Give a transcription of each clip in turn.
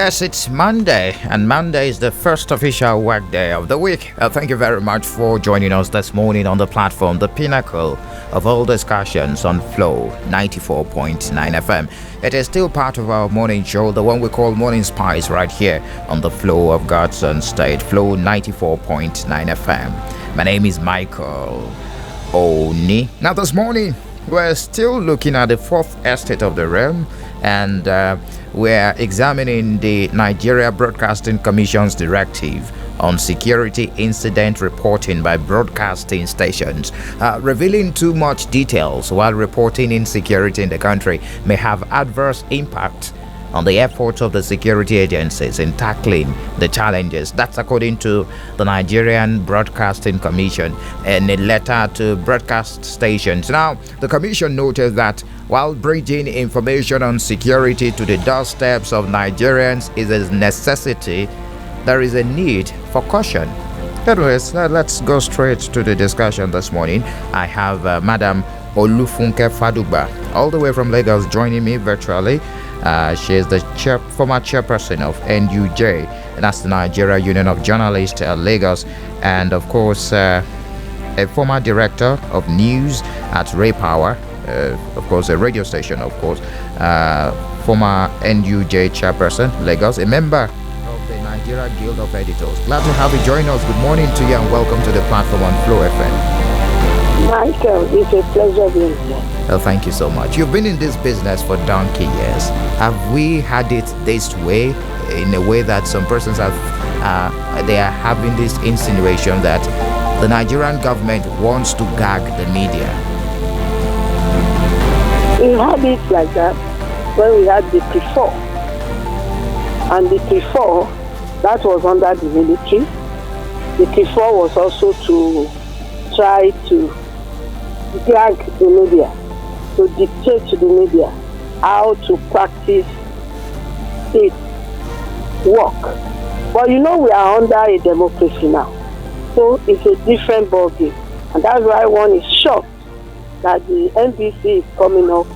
Yes, it's Monday, and Monday is the first official work day of the week. Thank you very much for joining us this morning on the platform, the pinnacle of all discussions on Flow 94.9 FM. It is still part of our morning show, the one we call Morning Spice, right here on the Flow of God's Son State, Flow 94.9 FM. My name is Michael Oni. Now, this morning, we're still looking at the fourth estate of the realm, and we're examining the Nigeria Broadcasting Commission's directive on security incident reporting by broadcasting stations. Revealing too much details while reporting insecurity in the country may have adverse impact on the efforts of the security agencies in tackling the challenges. That's according to the Nigerian Broadcasting Commission in a letter to broadcast stations. Now, the commission noted that while bringing information on security to the doorsteps of Nigerians is a necessity, there is a need for caution. Anyways, let's go straight to the discussion this morning. I have Madam Olufunke Fadugba, all the way from Lagos, joining me virtually. She is the former chairperson of NUJ, that's the Nigeria Union of Journalists, Lagos, and of course a former director of news at Ray Power, of course a radio station, of course, former NUJ chairperson, Lagos, a member of the Nigeria Guild of Editors. Glad to have you join us. Good morning to you and welcome to the platform on Flow FM. Michael, it's a pleasure being here. Well, thank you so much. You've been in this business for donkey years. Have we had it this way, in a way that some persons have, they are having this insinuation that the Nigerian government wants to gag the media? We had it like that when we had the P4. And the P4, that was under the military. The P4 was also to try to gag the media, to dictate to the media how to practice its work. But you know, we are under a democracy now, so it's a different ballgame, and that's why one is shocked that the NBC is coming up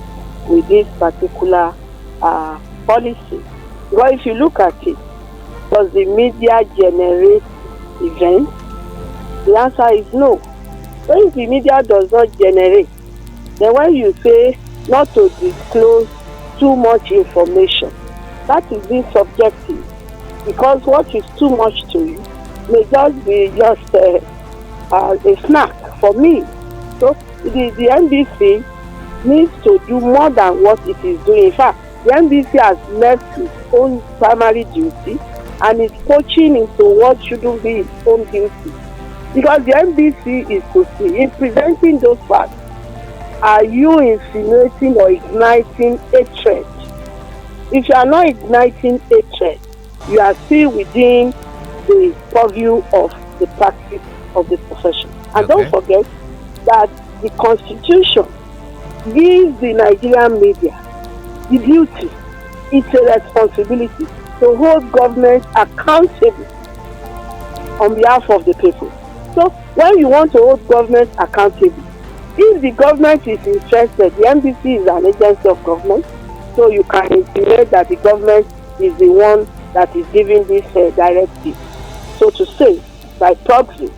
with this particular policy. Well, if you look at it, does the media generate events? The answer is no. So if the media does not generate, then when you say not to disclose too much information, that is being subjective, because what is too much to you may just be a snack for me. So the NBC needs to do more than what it is doing. In fact, the NBC has left its own primary duty and is poaching into what shouldn't be its own duty. Because the NBC is to see, in presenting those facts, are you insinuating or igniting hatred? If you are not igniting hatred, you are still within the purview of the practice of the profession. And don't forget that the Constitution gives the Nigerian media the duty, it's a responsibility to hold government accountable on behalf of the people. So when you want to hold government accountable, if the government is interested, the NBC is an agency of government, so you can insinuate that the government is the one that is giving this directive. So to say, by proxy,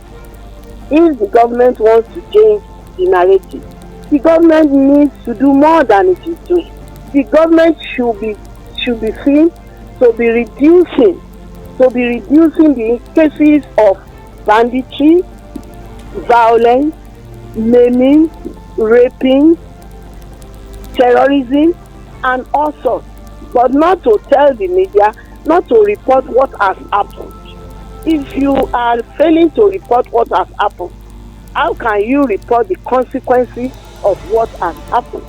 if the government wants to change the narrative, the government needs to do more than it is doing. The government should be seen to be reducing the cases of banditry, violence, maiming, raping, terrorism, and all sorts, but not to tell the media, not to report what has happened. If you are failing to report what has happened, how can you report the consequences of what has happened?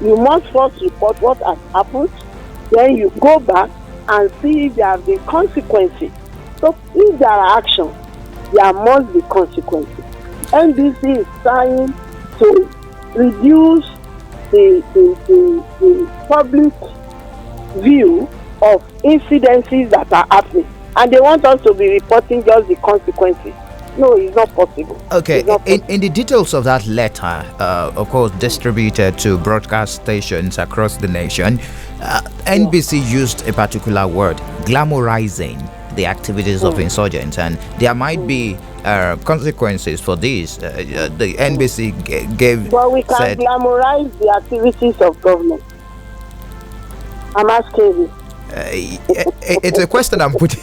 You must first report what has happened, then you go back and see if there have been consequences. So if there are actions, there must be consequences. NBC is trying to reduce the public view of incidences that are happening, and they want us to be reporting just the consequences. No, it's not possible. Okay, It's not possible. in the details of that letter, of course, distributed to broadcast stations across the nation, NBC used a particular word, glamorizing the activities of insurgents, and there might be consequences for this. The NBC gave But we can said, glamorize the activities of government. I'm asking you. it's a question I'm putting.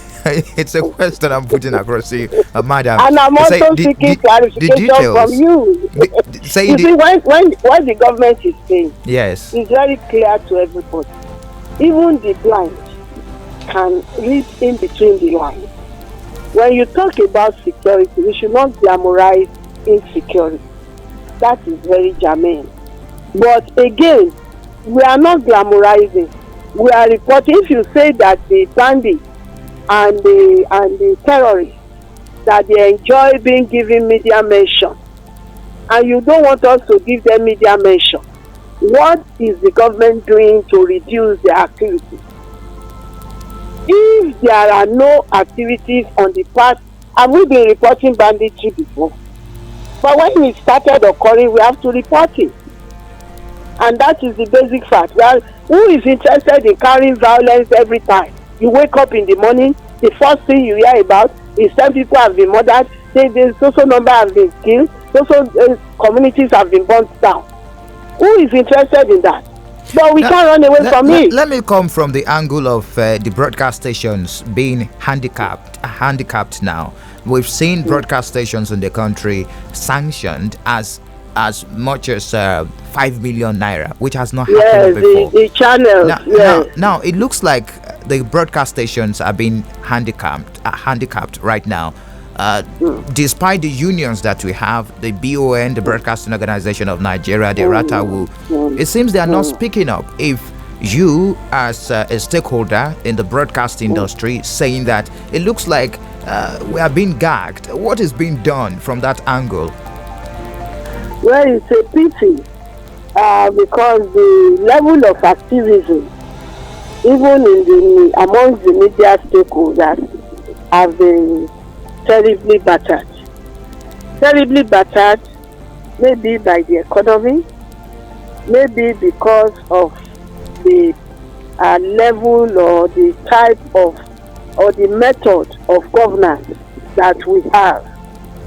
It's a question I'm putting across to you, madam. And I'm Say also the- seeking the clarification from details. you. Say You the see, when what the government is saying yes. is very clear to everybody. Even the blind can read in between the lines. When you talk about security, we should not glamorize insecurity. That is very germane. But again, we are not glamorizing. We are reporting. If you say that the bandits and the terrorists, that they enjoy being given media mention, and you don't want us to give them media mention, what is the government doing to reduce their activities? If there are no activities on the part, have we been reporting banditry before? But when it started occurring, we have to report it. And that is the basic fact. Well, who is interested in carrying violence every time? You wake up in the morning, the first thing you hear about is 10 people have been murdered, the social number has been killed, social communities have been burnt down. Who is interested in that? But we can't run away from it. Let me come from the angle of the broadcast stations being handicapped now. We've seen broadcast stations in the country sanctioned as much as 5 million naira, which has not happened before. The channels. Now it looks like the broadcast stations are being handicapped right now. Despite the unions that we have, the BON, the Broadcasting Organization of Nigeria, the RATAWU, it seems they are not speaking up. If you, as a stakeholder in the broadcast industry, saying that it looks like we are being gagged, what is being done from that angle? Well, it's a pity because the level of activism, even amongst the media stakeholders, have been terribly battered. Terribly battered, maybe by the economy, maybe because of the level or the type of or the method of governance that we have.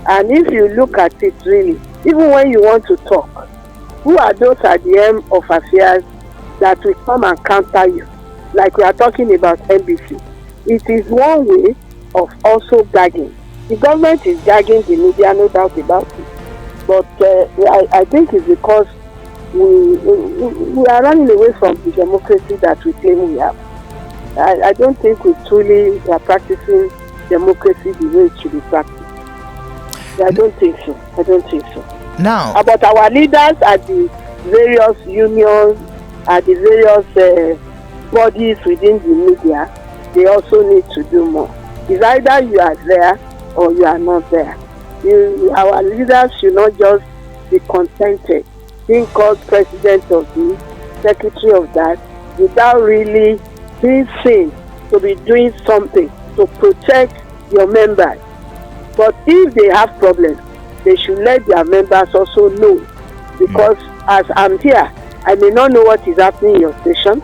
And if you look at it really, even when you want to talk, who are those at the end of affairs that will come and counter you? Like we are talking about NBC. It is one way of also gagging. The government is gagging the media, no doubt about it. But I think it's because we are running away from the democracy that we claim we have. I don't think we truly are practicing democracy the way it should be practiced. I don't think so. Now, but our leaders at the various unions, at the various bodies within the media, they also need to do more. It's either you are there or you are not there. Our leaders should not just be contented being called president of this, secretary of that, without really being seen to be doing something to protect your members. But if they have problems, they should let their members also know. Because as I'm here, I may not know what is happening in your station.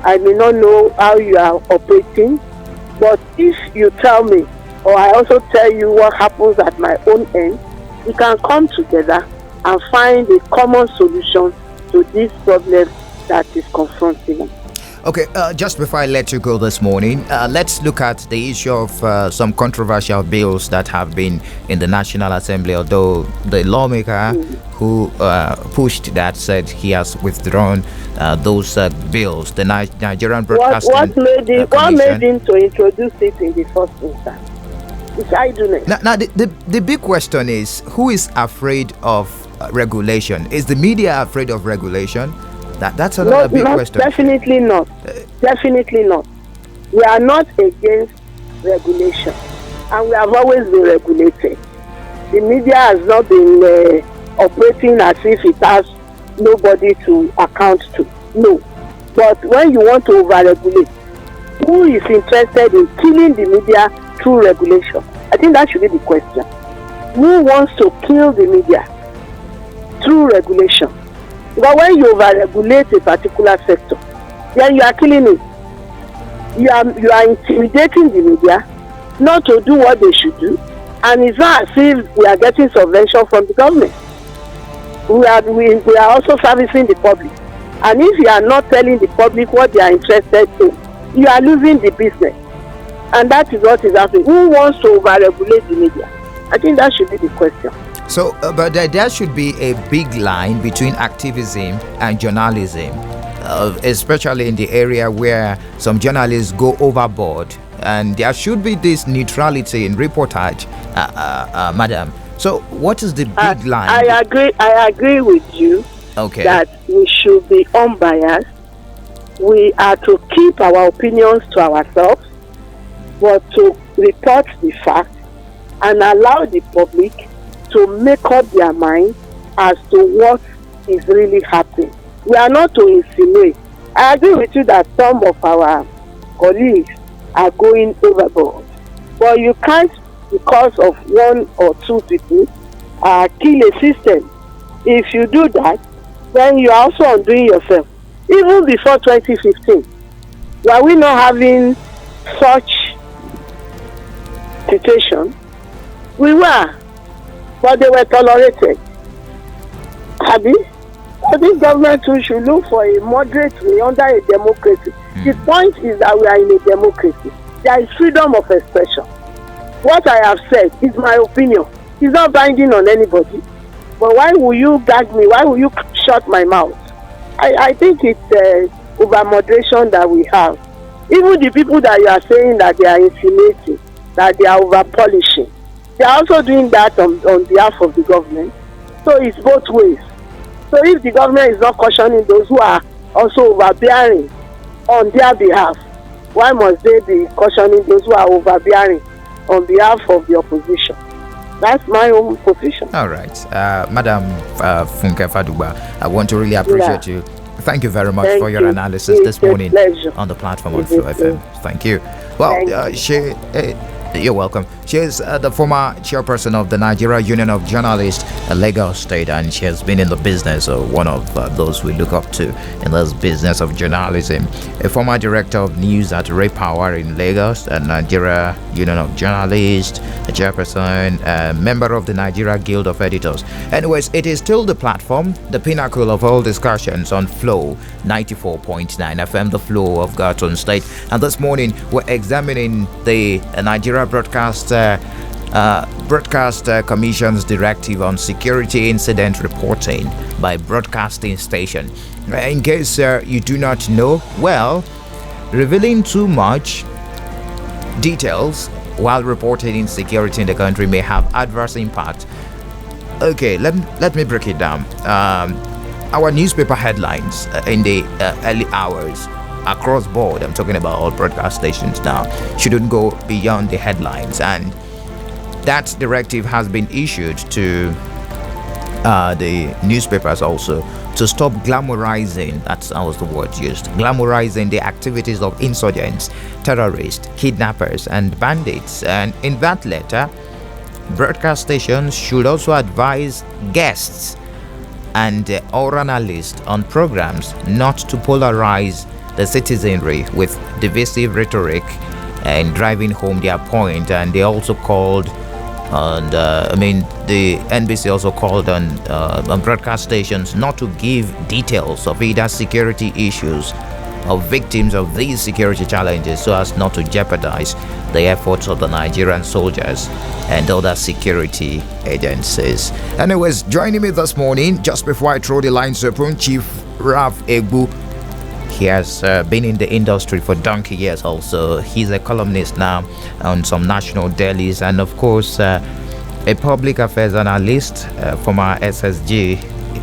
I may not know how you are operating. But if you tell me, or I also tell you what happens at my own end, we can come together and find a common solution to this problem that is confronting us. Okay, just before I let you go this morning, let's look at the issue of some controversial bills that have been in the National Assembly, although the lawmaker who pushed that said he has withdrawn those bills. The Nigerian Broadcasting What made Commission. him to introduce it in the first instance? It's idleness. Now the big question is, who is afraid of regulation? Is the media afraid of regulation? That's another big question. Definitely not. Definitely not. We are not against regulation, and we have always been regulated. The media has not been operating as if it has nobody to account to. No. But when you want to over-regulate, who is interested in killing the media through regulation? I think that should be the question. who wants to kill the media through regulation. But when you over-regulate a particular sector, then you are killing it. You are intimidating the media not to do what they should do, and it's not as if we are getting subvention from the government. We are also servicing the public, and if you are not telling the public what they are interested in, you are losing the business, and that is what is happening. Who wants to over-regulate the media? I think that should be the question. So, but there should be a big line between activism and journalism, especially in the area where some journalists go overboard, and there should be this neutrality in reportage, madam. So, what is the big line? I agree with you. Okay. That we should be unbiased. We are to keep our opinions to ourselves, but to report the fact and allow the public to make up their mind as to what is really happening. We are not to insinuate. I agree with you that some of our colleagues are going overboard, but you can't, because of one or two people, kill a system. If you do that, then you are also undoing yourself. Even before 2015, were we not having such situation? We were, but they were tolerated. Abi? So this government too should look for a moderate way under a democracy. The point is that we are in a democracy. There is freedom of expression. What I have said is my opinion. It's not binding on anybody. But why will you gag me? Why will you shut my mouth? I think it's over moderation that we have. Even the people that you are saying that they are insinuating, that they are over polishing, they are also doing that on behalf of the government. So it's both ways. So if the government is not cautioning those who are also overbearing on their behalf, why must they be cautioning those who are overbearing on behalf of the opposition? That's my own position. All right. Madam Funke Fadugba, I want to really appreciate you. Thank you very much for your analysis this morning on the platform on Flow FM. Thank you. Well, you're welcome. She is the former chairperson of the Nigeria Union of Journalists, Lagos State, and she has been in the business, one of those we look up to in this business of journalism. A former director of news at Ray Power in Lagos, a Nigeria Union of Journalists, a chairperson, a member of the Nigeria Guild of Editors. Anyways, it is still the platform, the pinnacle of all discussions on Flow 94.9 FM, the Flow of Gatun State. And this morning, we're examining the Nigeria Broadcast Commission's directive on security incident reporting by broadcasting station. In case you do not know, well, revealing too much details while reporting insecurity in the country may have adverse impact. Okay, let me break it down. Our newspaper headlines in the early hours across board, I'm talking about all broadcast stations now, shouldn't go beyond the headlines, and that directive has been issued to the newspapers also to stop glamorizing, that was the word used, glamorizing the activities of insurgents, terrorists, kidnappers and bandits. And in that letter, broadcast stations should also advise guests and or analysts on programs not to polarize the citizenry with divisive rhetoric and driving home their point. And they also called on the NBC also called on broadcast stations not to give details of either security issues or victims of these security challenges so as not to jeopardize the efforts of the Nigerian soldiers and other security agencies. Anyways, joining me this morning, just before I throw the lines open, Chief Ralph Egbu. He has been in the industry for donkey years also. He's a columnist now on some national dailies, and of course a public affairs analyst, former SSG,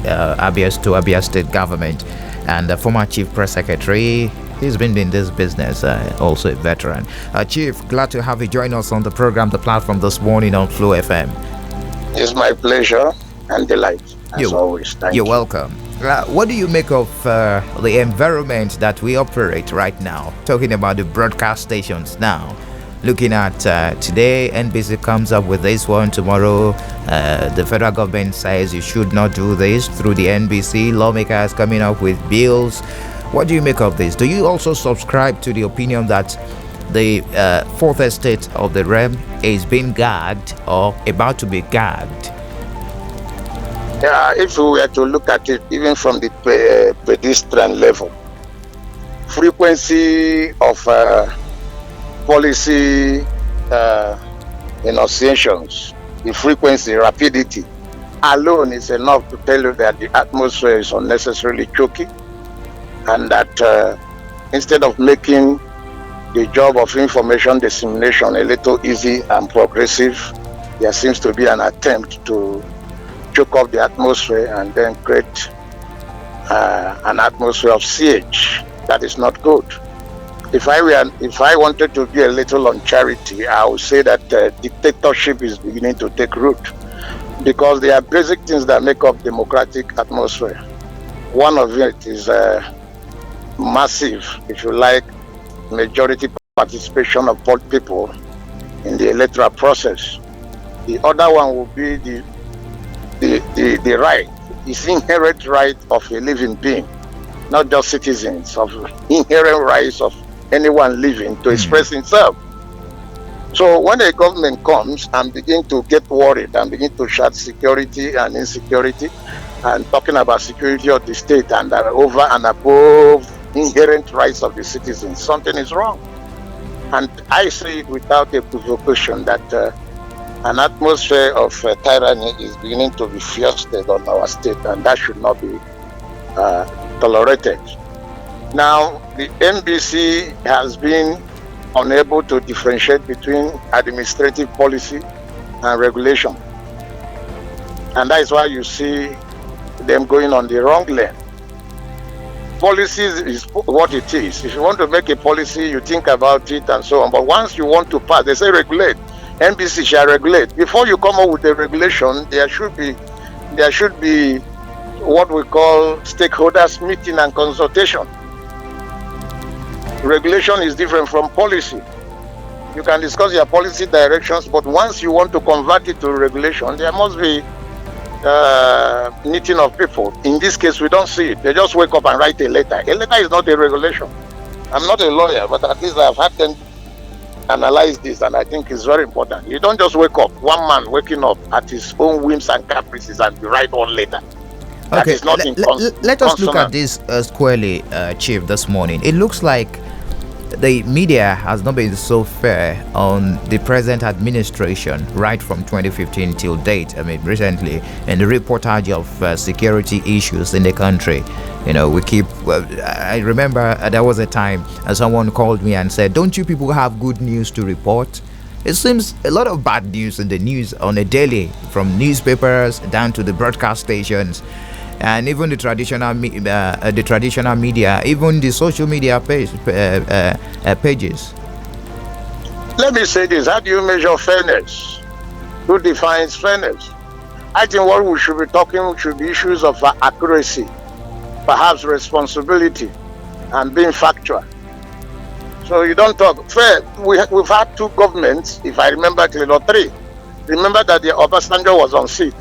Abia State government, and the former chief press secretary. He's been in this business, also a veteran. Chief, glad to have you join us on the program, the platform this morning on Flow FM. It's my pleasure and delight, as always. Thank you. You're welcome. What do you make of the environment that we operate right now? Talking about the broadcast stations now. looking at today, NBC comes up with this one. Tomorrow, the federal government says you should not do this through the NBC. Lawmakers coming up with bills. What do you make of this? Do you also subscribe to the opinion that the fourth estate of the realm is being gagged or about to be gagged? Yeah, if we were to look at it even from the pedestrian level, frequency of policy enunciations, the frequency, rapidity alone is enough to tell you that the atmosphere is unnecessarily choky, and that instead of making the job of information dissemination a little easy and progressive, there seems to be an attempt to choke up the atmosphere and then create an atmosphere of siege that is not good. If I wanted to be a little on charity, I would say that dictatorship is beginning to take root, because there are basic things that make up democratic atmosphere. One of it is massive, if you like, majority participation of both people in the electoral process. The other one will be the right, it's inherent right of a living being, not just citizens, of inherent rights of anyone living to express himself. So when a government comes and begin to get worried and begin to shout security and insecurity and talking about security of the state and over and above inherent rights of the citizens, something is wrong. And I say it without equivocation that an atmosphere of tyranny is beginning to be foisted on our state, and that should not be tolerated. Now, the NBC has been unable to differentiate between administrative policy and regulation, and that is why you see them going on the wrong lane. Policy is what it is. If you want to make a policy, you think about it and so on, but once you want to pass, they say regulate. NBC shall regulate. Before you come up with a regulation, there should be what we call stakeholders meeting and consultation. Regulation is different from policy. You can discuss your policy directions, but once you want to convert it to regulation, there must be meeting of people. In this case, we don't see it. They just wake up and write a letter. A letter is not a regulation. I'm not a lawyer, but at least I've had them analyze this, and I think it's very important. You don't just wake up, one man waking up at his own whims and caprices and you write one letter. That is not let us look at this squarely, Chief, this morning. It looks like the media has not been so fair on the present administration right from 2015 till date. I mean, recently, in the reportage of security issues in the country. You know, we keep. I remember there was a time someone called me and said, "Don't you people have good news to report?" It seems a lot of bad news in the news on a daily, from newspapers down to the broadcast stations, and even the traditional media, even the social media pages. Let me say this: how do you measure fairness? Who defines fairness? I think what we should be talking should be issues of accuracy, perhaps responsibility, and being factual. So you don't talk fair. We've had two governments, if I remember clearly, or three. Remember that the Obasanjo was on seat.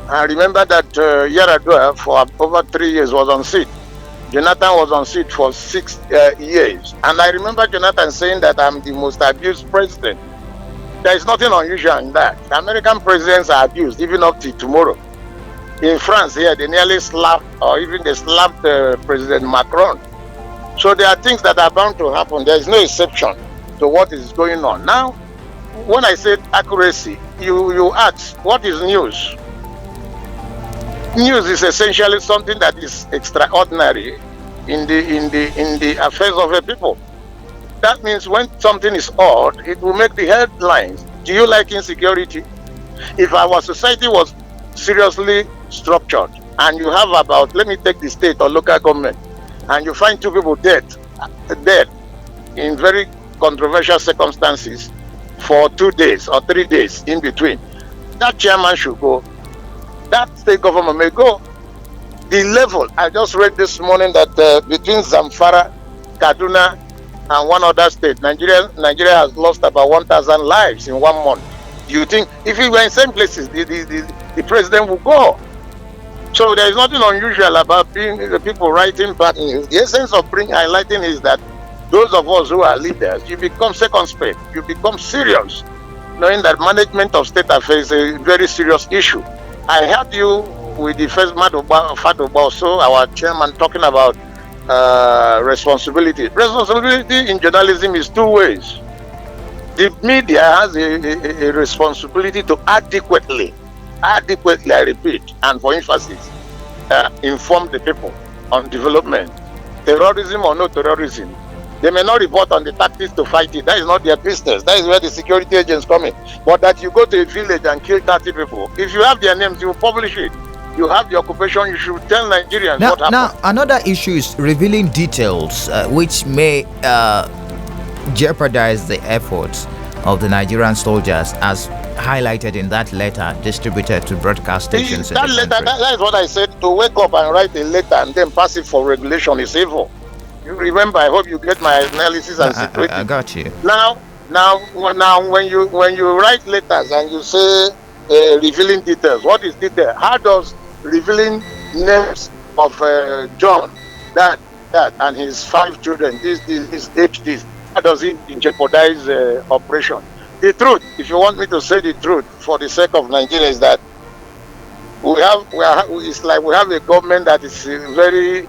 I remember that Yar'Adua for over 3 years was on seat. Jonathan was on seat for 6 years. And I remember Jonathan saying that I'm the most abused president. There is nothing unusual in that. American presidents are abused even up to tomorrow. In France, here, they nearly slapped, or even they slapped President Macron. So there are things that are bound to happen. There is no exception to what is going on. Now, when I said accuracy, you ask, what is news? News is essentially something that is extraordinary in the affairs of a people. That means when something is odd, it will make the headlines. Do you like insecurity? If our society was seriously structured and you have about, let me take the state or local government, and you find 2 people dead in very controversial circumstances for 2 days or 3 days in between, that chairman should go. That state government may go. The level, I just read this morning that between Zamfara, Kaduna, and one other state, Nigeria has lost about 1,000 lives in 1 month. You think if we were in same places, the president would go? So there is nothing unusual about being the people writing bad news. The essence of highlighting is that those of us who are leaders, you become circumspect, you become serious, knowing that management of state affairs is a very serious issue. I heard you with the first Fadugba also, our chairman, talking about responsibility. Responsibility in journalism is two ways. The media has a responsibility to adequately, I repeat, and for emphasis, inform the people on development, terrorism or no terrorism. They may not report on the tactics to fight it. That is not their business. That is where the security agents come in. But that you go to a village and kill 30 people, if you have their names, you publish it. You have the occupation, you should tell Nigerians what happened. Now, another issue is revealing details which may jeopardize the efforts of the Nigerian soldiers, as highlighted in that letter distributed to broadcast stations. That letter, that is what I said. To wake up and write a letter and then pass it for regulation is evil. You remember? I hope you get my analysis and situation. I got you. Now, when you write letters and you say revealing details, what is detail? How does revealing names of John, that and his 5 children, this, how does it jeopardize operation? The truth, if you want me to say the truth, for the sake of Nigeria, is that it's like we have a government that is very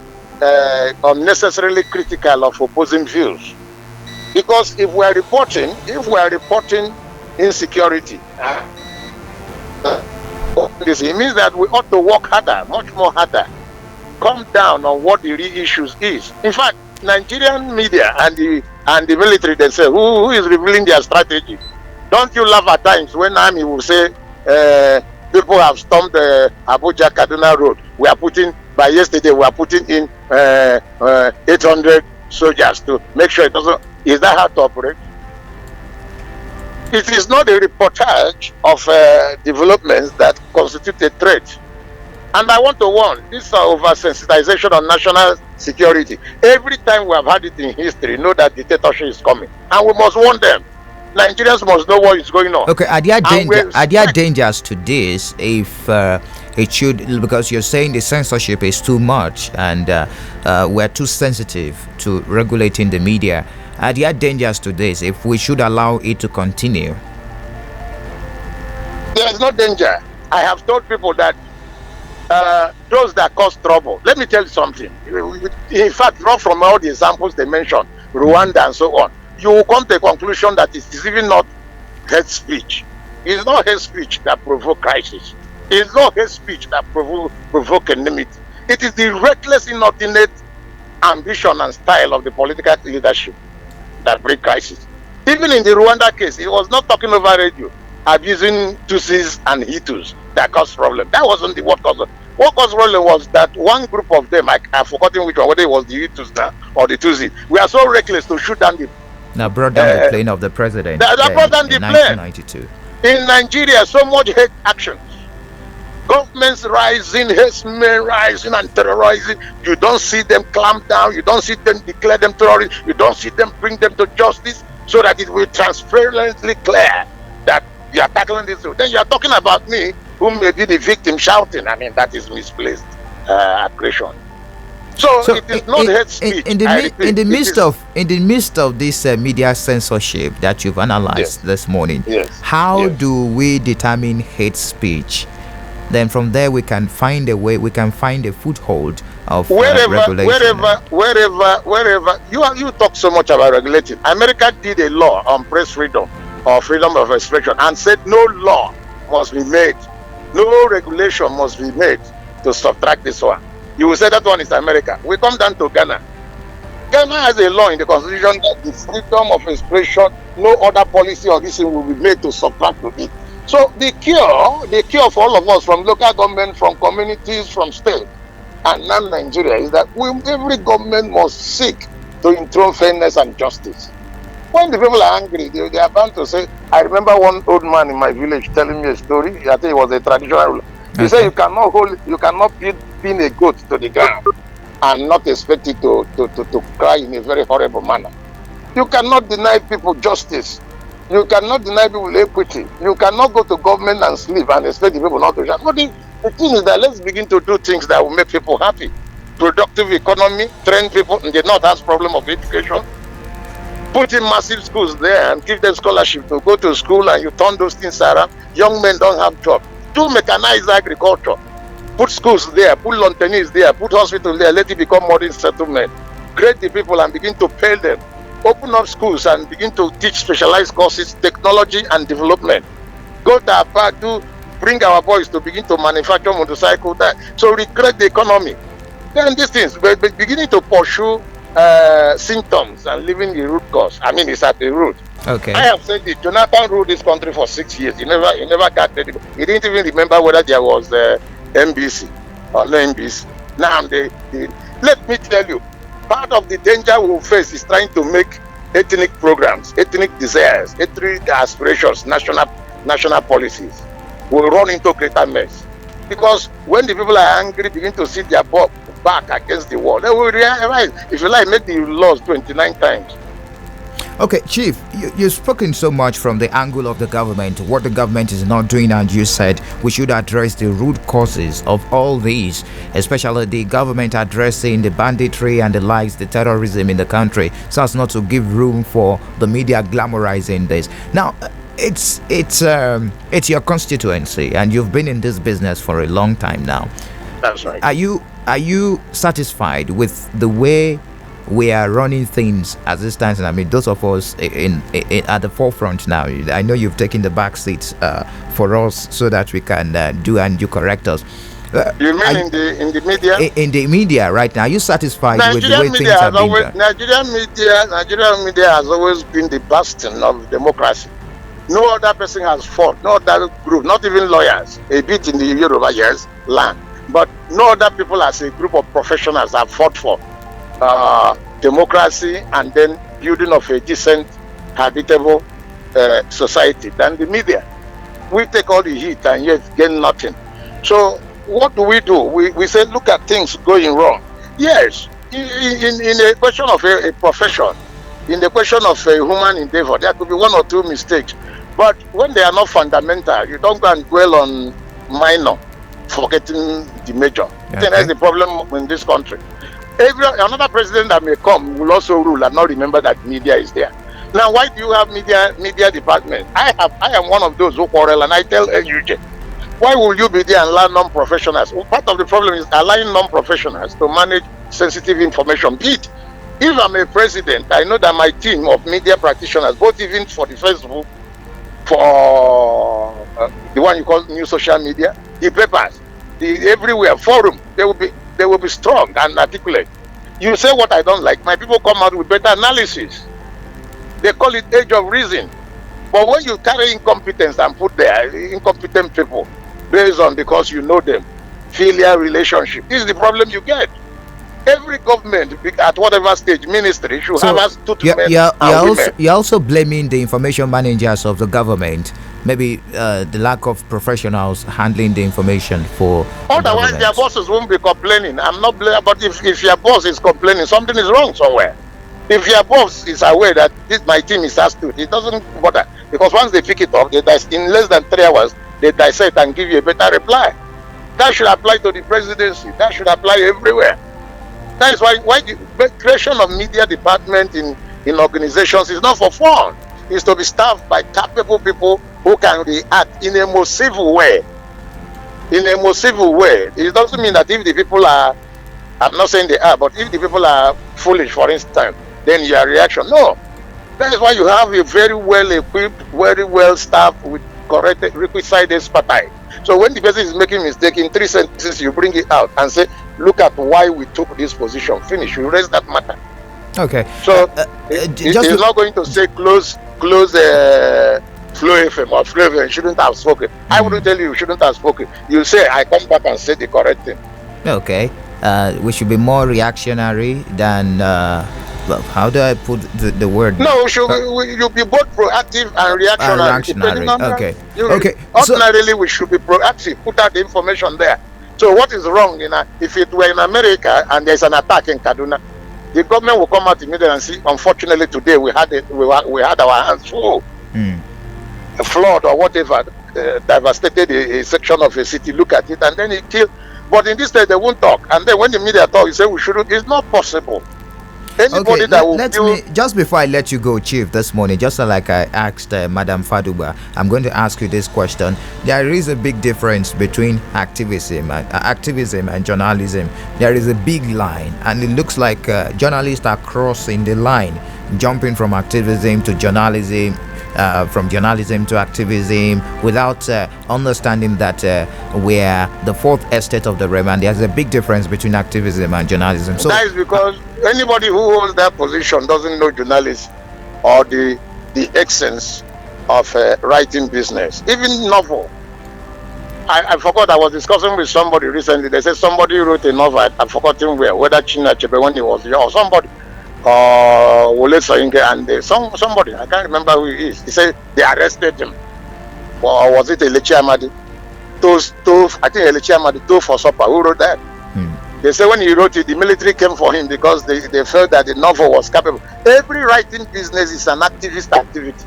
unnecessarily critical of opposing views. Because if we are reporting insecurity, it means that we ought to work harder, much more harder, come down on what the real issues is. In fact, Nigerian media and the military, they say, who is revealing their strategy? Don't you laugh at times when Army will say people have stormed the Abuja Kaduna Road. By yesterday we are putting in 800 soldiers to make sure it doesn't. Is that how to operate? It is not a reportage of developments that constitute a threat. And I want to warn, this over-sensitization on national security. Every time we have had it in history, know that dictatorship is coming. And we must warn them. Nigerians must know what is going on. Okay, are there dangers to this if it should, because you're saying the censorship is too much and we're too sensitive to regulating the media? Are there dangers to this if we should allow it to continue? There is no danger. I have told people that those that cause trouble, let me tell you something. In fact, not from all the examples they mentioned, Rwanda and so on, you will come to a conclusion that it is even not hate speech. It's not hate speech that provoke crisis. It's not hate speech that provoke enmity. It is the reckless, inordinate ambition and style of the political leadership that bring crisis. Even in the Rwanda case, he was not talking over radio, abusing Tutsis and Hutus that caused problem. That wasn't the what caused. What caused problem was that one group of them, I've forgotten which one, whether it was the Hutus or the Tutsis, we are so reckless to shoot down the. Now brought down the plane of the president. That brought down the plane. 1992. In Nigeria, so much hate actions. Governments rising, herdsmen rising and terrorizing. You don't see them clamp down. You don't see them declare them terrorists. You don't see them bring them to justice so that it will transparently clear that you are tackling this. Then you are talking about me, who may be the victim, shouting. I mean, that is misplaced aggression. So it is not hate speech. In the midst of this media censorship that you've analyzed this morning, how do we determine hate speech? Then from there we can find a way, we can find a foothold of regulation. Wherever you talk so much about regulating. America did a law on press freedom or freedom of expression and said no law must be made, no regulation must be made to subtract this one. You will say that one is America. We come down to Ghana. Ghana has a law in the constitution that the freedom of expression, no other policy or reason will be made to subtract to it. So the cure for all of us, from local government, from communities, from state, and non-Nigeria, is that every government must seek to enthrone fairness and justice. When the people are angry, they are bound to say, I remember one old man in my village telling me a story. I think it was a traditional ruler. He said you cannot pin a goat to the ground and not expect it to cry in a very horrible manner. You cannot deny people justice. You cannot deny people equity. You cannot go to government and sleep and expect the people not to shout. But the thing is that let's begin to do things that will make people happy. Productive economy, train people, and they not have problem of education. Put in massive schools there and give them scholarship to go to school, and you turn those things around. Young men don't have jobs. Do mechanized agriculture. Put schools there, put lawn tennis there, put hospital there, let it become modern settlement. Create the people and begin to pay them. Open up schools and begin to teach specialized courses, technology and development. Go to Aba, bring our boys to begin to manufacture motorcycle. So recreate the economy. Then these things, but beginning to pursue symptoms and leaving the root cause. I mean, it's at the root. Okay. I have said this. Jonathan ruled this country for 6 years. He never got it. He didn't even remember whether there was MBC or no MBC. Now let me tell you, part of the danger we will face is trying to make ethnic programs, ethnic desires, ethnic aspirations, national policies. Will run into greater mess. Because when the people are angry, begin to see their back against the wall, they will realize, if you like, make the laws 29 times. Okay, Chief, you've spoken so much from the angle of the government, what the government is not doing, and you said we should address the root causes of all these, especially the government addressing the banditry and the likes, the terrorism in the country, so as not to give room for the media glamorizing this. Now, it's your constituency, and you've been in this business for a long time now. That's right. Are you satisfied with the way we are running things as it stands? I mean, those of us in at the forefront now, I know you've taken the back seats for us so that we can do and you correct us. You mean in the media? In the media right now, are you satisfied with the way things are being done? Nigerian media has always been the bastion of democracy. No other person has fought, no other group, not even lawyers, a bit in the Yoruba land. But no other people as a group of professionals have fought for democracy and then building of a decent, habitable society than the media. We take all the heat and yet gain nothing. So what do? We say, look at things going wrong. Yes, in a question of a profession, in the question of a human endeavor, there could be one or two mistakes. But when they are not fundamental, you don't go and dwell on minor, forgetting the major. Okay. Then that's the problem in this country. Another president that may come will also rule and not remember that media is there. Now, why do you have media department? I am one of those who quarrel, and I tell NUJ, why will you be there and allow non-professionals? Well, part of the problem is allowing non-professionals to manage sensitive information. If I'm a president, I know that my team of media practitioners, both even for the Facebook, for the one you call new social media, the papers, the everywhere forum, they will be strong and articulate. You say what I don't like, my people come out with better analysis. They call it age of reason. But when you carry incompetence and put there incompetent people based on because you know them, filial relationship, this is the problem you get. Every government at whatever stage, ministry should have us two men. You're also blaming the information managers of the government, maybe the lack of professionals handling the information for. Otherwise, their bosses won't be complaining. I'm not blaming, but if your boss is complaining, something is wrong somewhere. If your boss is aware that my team is astute, it doesn't bother, because once they pick it up, in less than 3 hours, they dissect and give you a better reply. That should apply to the presidency. That should apply everywhere. That is why the creation of media department in organizations is not for fun. It's to be staffed by capable people who can react in a more civil way. In a more civil way. It doesn't mean that if the people are, I'm not saying they are, but if the people are foolish, for instance, then your reaction. No. That is why you have a very well equipped, very well staffed with correct requisite expertise. So when the person is making a mistake, in 3 sentences you bring it out and say, look at why we took this position. Finish. You raise that matter. Okay. So it's not going to say close Flow FM or Flow FM shouldn't have spoken. I wouldn't tell you shouldn't have spoken. You say I come back and say the correct thing. Okay. We should be more reactionary than how do I put the word? No, you'll be both proactive and reactionary. Okay. Ordinarily, we should be proactive. Put out the information there. So what is wrong if it were in America and there's an attack in Kaduna, the government will come out immediately and see. Unfortunately, today we had our hands full. A flood or whatever devastated a section of a city. Look at it, and then it killed. But in this state, they won't talk. And then when the media talk, you say we shouldn't. It's not possible. Anybody that will let me, just before I let you go, Chief, this morning, just like I asked Madam Fadugba, I'm going to ask you this question. There is a big difference between activism and journalism. There is a big line, and it looks like journalists are crossing the line, jumping from activism to journalism, from journalism to activism, without understanding that we're the fourth estate of the realm, and there's a big difference between activism and journalism. So that is because anybody who holds that position doesn't know journalists or the essence of writing business. Even novel. I forgot. I was discussing with somebody recently. They said somebody wrote a novel. I've forgotten whether China Chebe when he was young or somebody. Wole Soyinka, and somebody, I can't remember who he is. He said they arrested him. Or was it Elechi Amadi? I think Elechi Amadi told for supper. Who wrote that? They say when he wrote it, the military came for him because they felt that the novel was capable. Every writing business is an activist activity.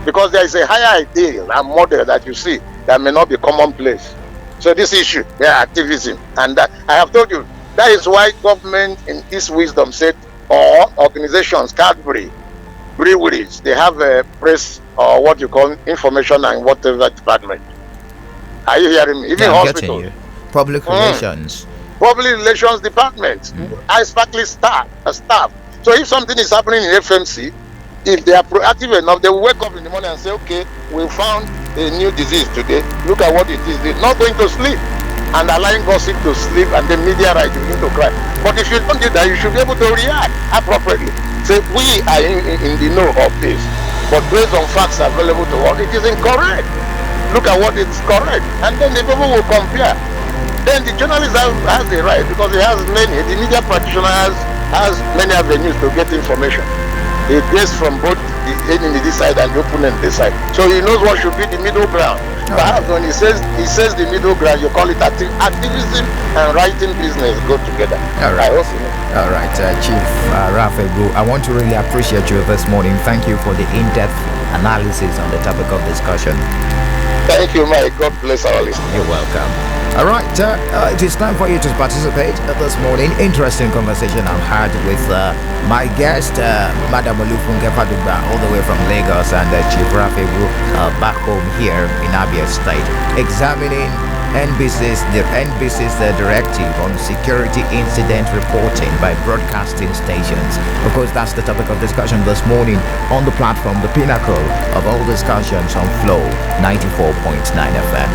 Because there is a higher ideal and model that you see that may not be commonplace. So this issue, activism. And I have told you, that is why government in its wisdom said, or organizations, Cadbury, breweries, they have a press or what you call information and whatever department. Are you hearing me? Even hospitals. Public relations. Public relations department. Ice faculty staff. So if something is happening in FMC, if they are proactive enough, they will wake up in the morning and say, okay, we found a new disease today. Look at what it is. They're not going to sleep and allowing gossip to sleep and the media right you need to cry. But if you don't do that, you should be able to react appropriately. Say, we are in the know of this, but based on facts available to us, it is incorrect. Look at what is correct. And then the people will compare. Then the journalist has the right, because he has many, the media practitioner has many avenues to get information. He gets from both the enemy this side and the opponent this side. So he knows what should be the middle ground. Perhaps when he says the middle ground, you call it activism and writing business go together. All right. All right, Chief Fadugba, I want to really appreciate you this morning. Thank you for the in-depth analysis on the topic of discussion. Thank you, Mike. God bless our listeners. You're welcome. All right, it is time for you to participate this morning. Interesting conversation I've had with my guest, Madam Fadugba, all the way from Lagos, and Chief Fadugba back home here in Abia State, examining NBC's directive on security incident reporting by broadcasting stations. Of course, that's the topic of discussion this morning on the platform, the pinnacle of all discussions on Flow 94.9 FM.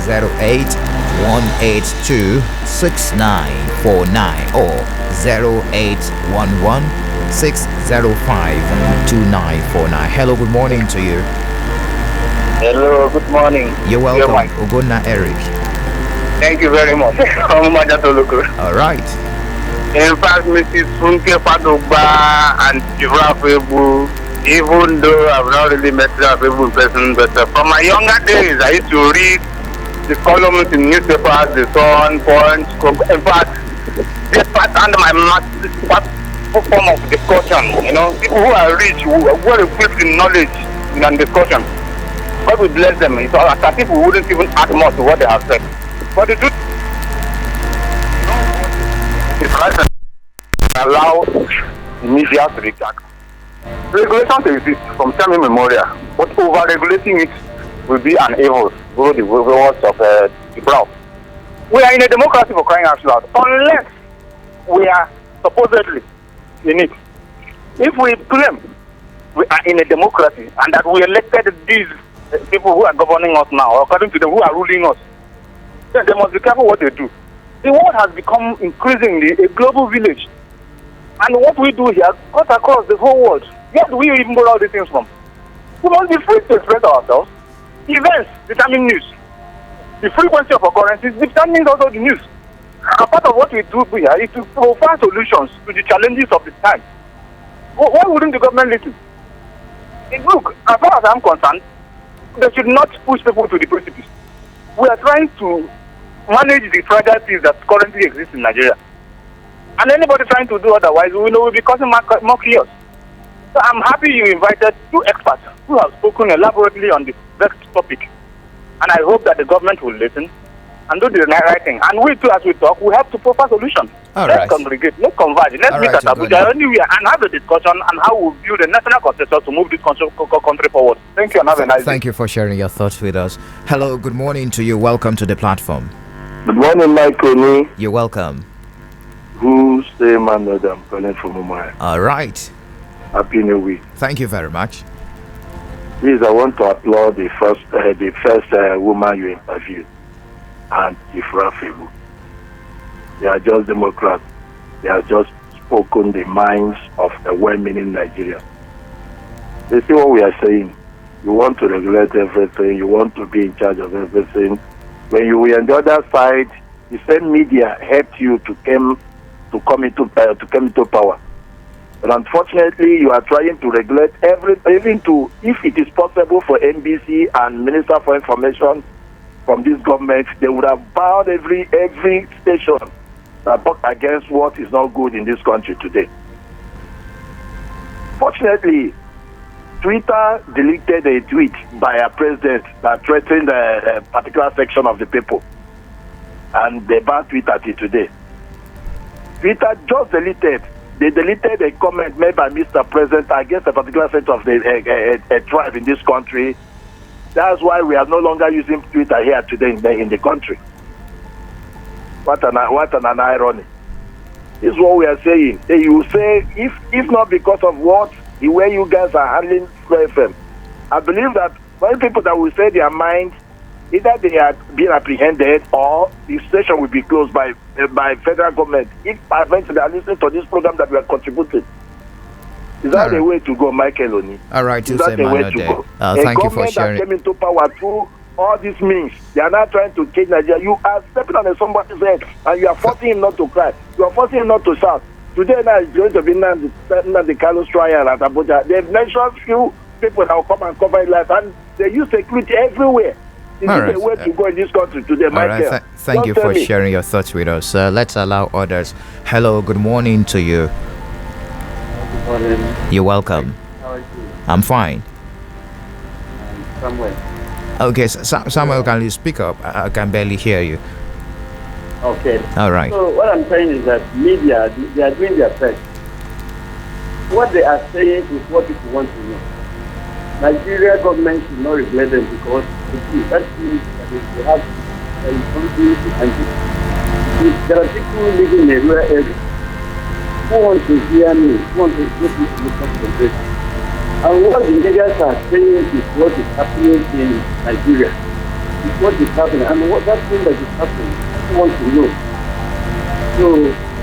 0808 182 6949 or 0811 605 2949. Hello, good morning to you. Hello, good morning. You're welcome. Ugonna Eric. Thank you very much. All right. In fact, Mrs. Funke Fadugba and Fadugba, even though I've not really met Fadugba in person, but from my younger days, I used to read the columns in newspapers, the Sun, Punch. In fact, this part under my form of discussion, people who are rich, who are equipped in knowledge and discussion. God will bless them. It's all that people wouldn't even add more to what they have said. But the truth is right, allow media to react. Regulation exists from time immemorial, but over-regulating it will be an evil, through the words of the brow. We are in a democracy, for crying out loud, unless we are supposedly in it. If we claim we are in a democracy and that we elected these people who are governing us now, according to them who are ruling us, then they must be careful what they do. The world has become increasingly a global village. And what we do here cuts across the whole world. Where do we even borrow all these things from? We must be free to express ourselves. Events determine news. The frequency of occurrences determines also the news. And part of what we do here is to provide solutions to the challenges of the time. Why wouldn't the government listen? Look, as far as I'm concerned, they should not push people to the precipice. We are trying to manage the fragile things that currently exist in Nigeria. And anybody trying to do otherwise, we know will be causing more chaos. So I'm happy you invited two experts who have spoken elaborately on this vexed topic. And I hope that the government will listen and do the right thing. And we too, as we talk, we have to propose solutions. Let's congregate, let's converge, let's meet at Abuja anywhere and have a discussion on how we build a national consensus to move this country forward. Thank you and have a nice day. Thank you for sharing your thoughts with us. Hello, good morning to you. Welcome to the platform. Good morning, Michael. You're welcome. Who's the man that I'm calling from Mumbai? All right. Happy New Week. Thank you very much. Please, I want to applaud the first woman you interviewed, and Ifra Febu. They are just Democrats. They have just spoken the minds of the well-meaning Nigerians. They see what we are saying. You want to regulate everything. You want to be in charge of everything. When you were on the other side, the same media helped you to come into power. But unfortunately, you are trying to regulate even to, if it is possible for NBC and Minister for Information from this government, they would have bowed every station that talk against what is not good in this country today. Fortunately, Twitter deleted a tweet by a president that threatened a particular section of the people, and they banned Twitter till today. Twitter just deleted. They deleted a comment made by Mr. President against a particular section of a tribe in this country. That's why we are no longer using Twitter here today in the country. What an irony. This is what we are saying. You say, if not because of the way you guys are handling FM, I believe that when people that will say their mind, either they are being apprehended or the station will be closed by federal government. If eventually they are listening to this program that we are contributing. Is that the way to go, Michael Oni? All right, is that the way to go? Thank you for sharing. A government that came into power through all these means, they are now trying to cage Nigeria. You are stepping on somebody's head and you are forcing him not to cry. You are forcing him not to shout. Today now is going to be the Carlos trial at Abuja. They've mentioned few people that will come and cover it life, and they use security everywhere. Is this the way to go in this country today, Michael? Right. Thank you for sharing your thoughts with us. Let's allow others. Hello, good morning to you. Good morning. You're welcome. How are you? I'm fine. Samuel. Okay, Samuel, can you speak up? I can barely hear you. Okay. All right. So what I'm saying is that media, they are doing their best. What they are saying is what people want to know. Nigeria government should not regulate them because that means that they have a responsibility and there are people living in a rural area who want to hear me, who want to get me to concentrate. And what the media are saying is what is happening in Nigeria. It's what is happening and what that thing that is happening, people want to know. So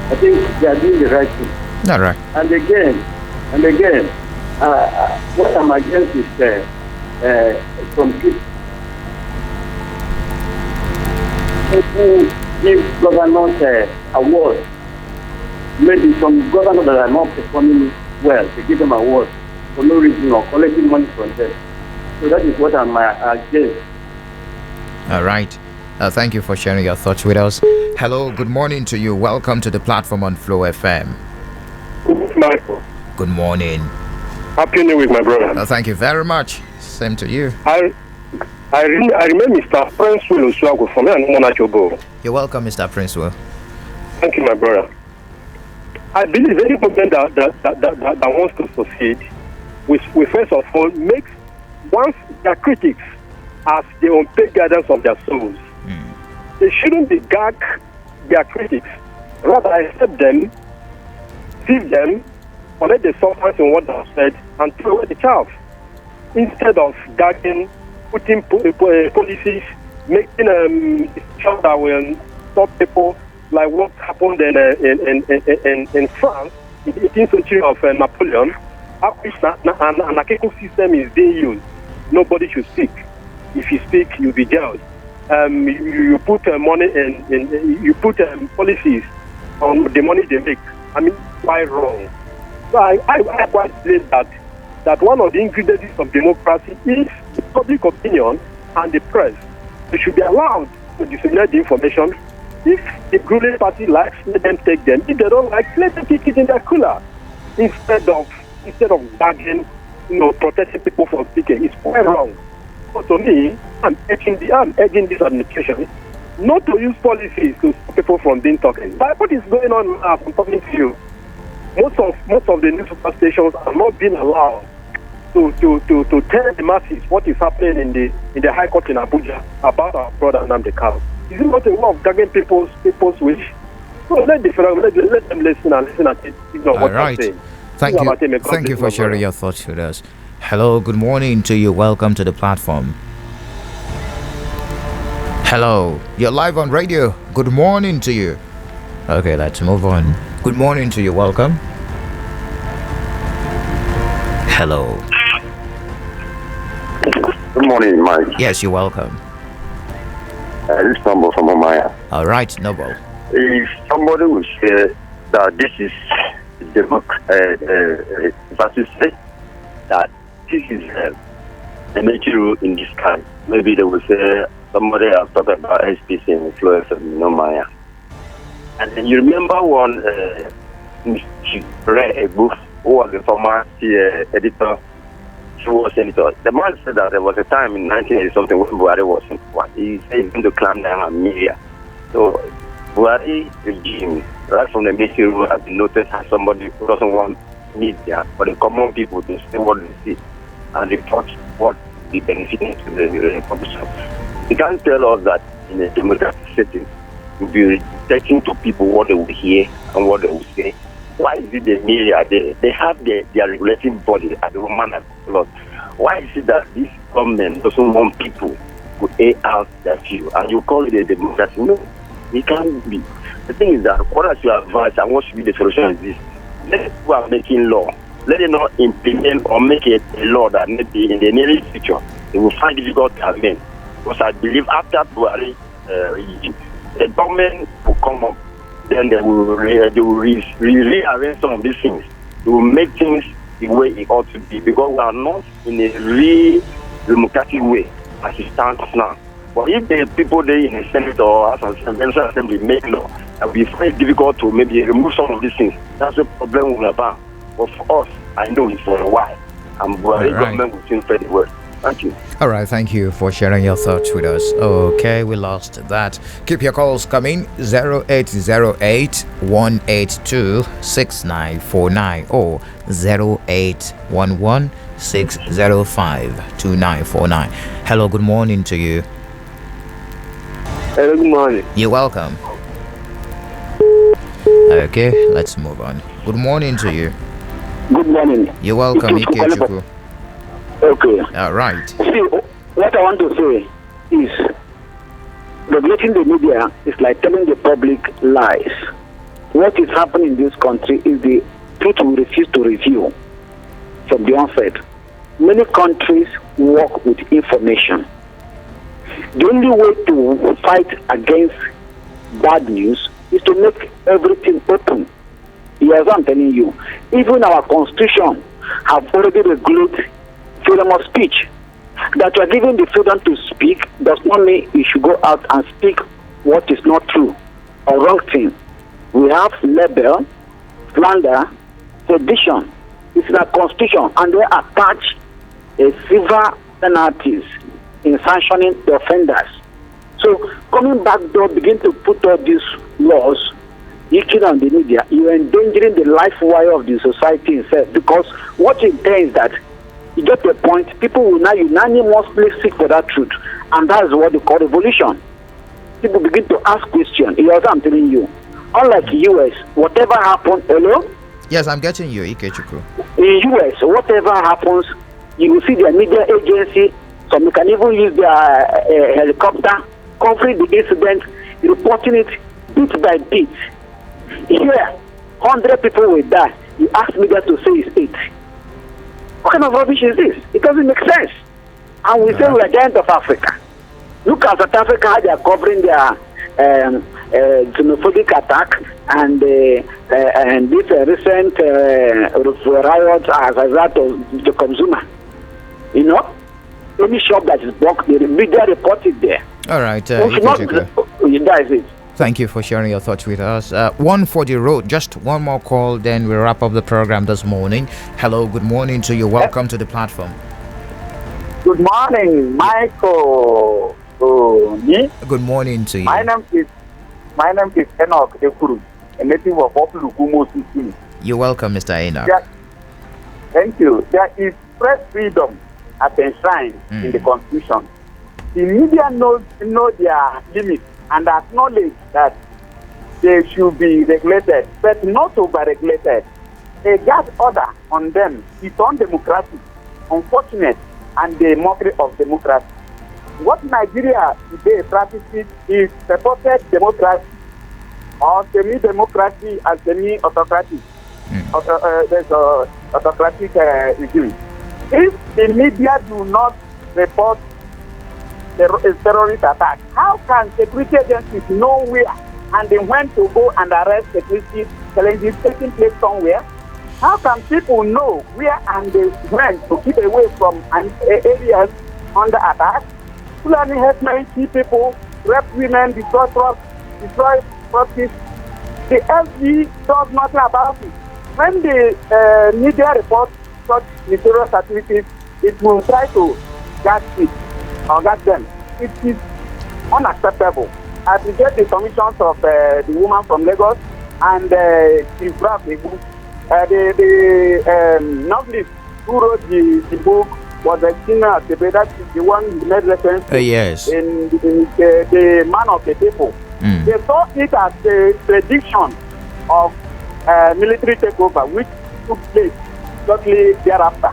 I think they are doing the right thing. All right. And again, what I'm against is some people who give governors awards. Maybe some governors that are not performing well, they give them awards for no reason or collecting money from them. So that is what I'm against. All right. Thank you for sharing your thoughts with us. Hello, good morning to you. Welcome to the platform on Flow FM. Michael. Good morning. Happy New Week, my brother. Thank you very much. Same to you. I remember Mr. Prince Will Oswago from Monachobo. You're welcome, Mr. Prince Will. Thank you, my brother. I believe any government that wants to succeed, we first of all make once their critics as the unpaid guidance of their souls. They shouldn't be gag their critics. Rather, accept them, give them, collect the substance in what they have said, and throw away the chaff. Instead of gagging, putting policies, making sure that will stop people like what happened in France in the 18th century of Napoleon. An archaic system is being used. Nobody should speak. If you speak, you'll be jailed. You put money in you put policies on the money they make. I mean, quite wrong. So I quite believe that one of the ingredients of democracy is public opinion and the press. They should be allowed to disseminate the information If the ruling party likes, let them take them. If they don't like, let them keep it in their cooler. Instead of bargaining, protecting people from speaking. It's quite wrong. So to me, I'm urging this administration not to use policies to stop people from being talking. But what is going on now? I'm talking to you. Most of the newspaper stations are not being allowed to tell the masses what is happening in the High Court in Abuja about our brother Nnamdi Kanu. Is it not a way of gagging people's wish? So let them listen and what they're saying. Thank you for sharing your thoughts with us. Hello, good morning to you. Welcome to the platform. Hello, you're live on radio. Good morning to you. Okay, let's move on. Good morning to you. Welcome. Hello. Good morning, Mike. Yes, you're welcome. This number from Omaya. All right, Noble. If somebody will say that this is versus say that this is a major rule in this time, maybe they will say somebody has talked about SPC influence in Omaya. And then you remember one, she read a book who was a former editor. She was senator. The man said that there was a time in 1980 something when Buhari was in power. He said he's going to clamp down on media. So Buhari regime, right from the military rule, has been noticed as somebody who doesn't want media for the common people to say what they see and report what the benefiting to the population. You can't tell us that in a democratic setting we'll be taking to people what they will hear and what they will say. Why is it the media? They have their regulating body at the Roman law. Why is it that this government doesn't want people to air out their view and you call it a democracy? No, it can't be. The thing is that what I should advise and what should be the solution is this. Let people are making law. Let them not implement or make a law that maybe in the near future they will find difficult to amend. Because I believe after Buhari regime, the government will come up. Then they will rearrange some of these things. They will make things the way it ought to be because we are not in a real democratic way as it stands now. But if the people there in the Senate or as a National Assembly make law, it will be very difficult to maybe remove some of these things. That's the problem with Japan. But for us, I know it's for a while. And the government will soon spread the word. Thank you. All right, thank you for sharing your thoughts with us. Okay, we lost that. Keep your calls coming. 0808 182 6949 or 0811 605 2949. Hello, good morning to you. Hello, good morning. You're welcome. Okay, let's move on. Good morning to you. Good morning. You're welcome, Ikechukwu. Okay. All right. See, what I want to say is regulating the media is like telling the public lies. What is happening in this country is the truth we refuse to reveal from the onset. Many countries work with information. The only way to fight against bad news is to make everything open. Yes, I'm telling you. Even our constitution have already regulated freedom of speech. That you are given the freedom to speak does not mean you should go out and speak what is not true or wrong thing. We have libel, slander, sedition. It's in our constitution, and they attach a civil penalties in sanctioning the offenders. So coming back door, begin to put all these laws, leaking on the media, you are endangering the life wire of the society itself, because what it intends that you get to a point, people will now unanimously seek for that truth, and that is what they call revolution. People begin to ask questions. Here's what I'm telling you. Unlike US, whatever happens, hello? Yes, I'm getting you, Ikechukwu. In US, whatever happens, you will see their media agency, some can even use their helicopter, covering the incident, reporting it bit by bit. Here, 100 people will die. You ask media to say it's 8. What kind of rubbish is this? It doesn't make sense. And we say we're the giant of Africa. Look at South Africa, how they are covering their xenophobic attack and this recent riot as a result of the consumer. You know, any shop that is blocked, the media reported there. All right, That is it. Thank you for sharing your thoughts with us. One for the road. Just one more call, then we wrap up the program this morning. Hello, good morning to you. Welcome to the platform. Good morning, Michael. Good morning to you. My name is Enoch Ekuru, a native of Opulukumo City. You're welcome, Mr. Enoch. Thank you. There is press freedom at enshrined in the Constitution. The media know their limits and acknowledge that they should be regulated, but not over-regulated. A guard order on them is undemocratic, unfortunate, and the mockery of democracy. What Nigeria today practices is supported democracy or semi-democracy and semi-autocratic. There's a autocratic regime. If the media do not report terrorist attack, how can security agencies know where and then when to go and arrest security challenges taking place somewhere? How can people know where and when to keep away from areas under attack? Fulani herdsmen see people, rape women, destroy properties. The LG does nothing about it. When the media reports such nefarious activities, it will try to guard it or guard them. It is unacceptable. I appreciate the submissions of the woman from Lagos and Chief Brad, the novelist who wrote the book was a senior that is the one who made reference to yes. in the man of the people. They saw it as a prediction of military takeover, which took place shortly thereafter.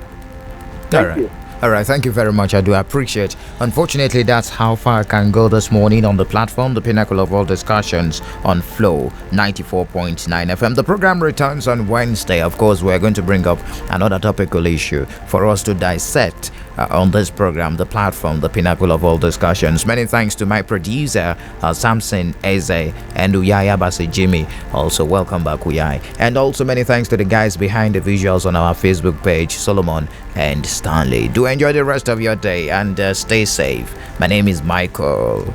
Thank you. All right, thank you very much. I do appreciate. Unfortunately, that's how far I can go this morning on the platform, the pinnacle of all discussions on Flow 94.9 FM. The program returns on Wednesday. Of course, we're going to bring up another topical issue for us to dissect on this program, the platform, the pinnacle of all discussions. Many thanks to my producer, Samson Eze, and Uyaya Basi Jimmy. Also, welcome back, Uyai. And also, many thanks to the guys behind the visuals on our Facebook page, Solomon and Stanley. Do enjoy the rest of your day and stay safe. My name is Michael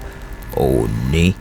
Oni.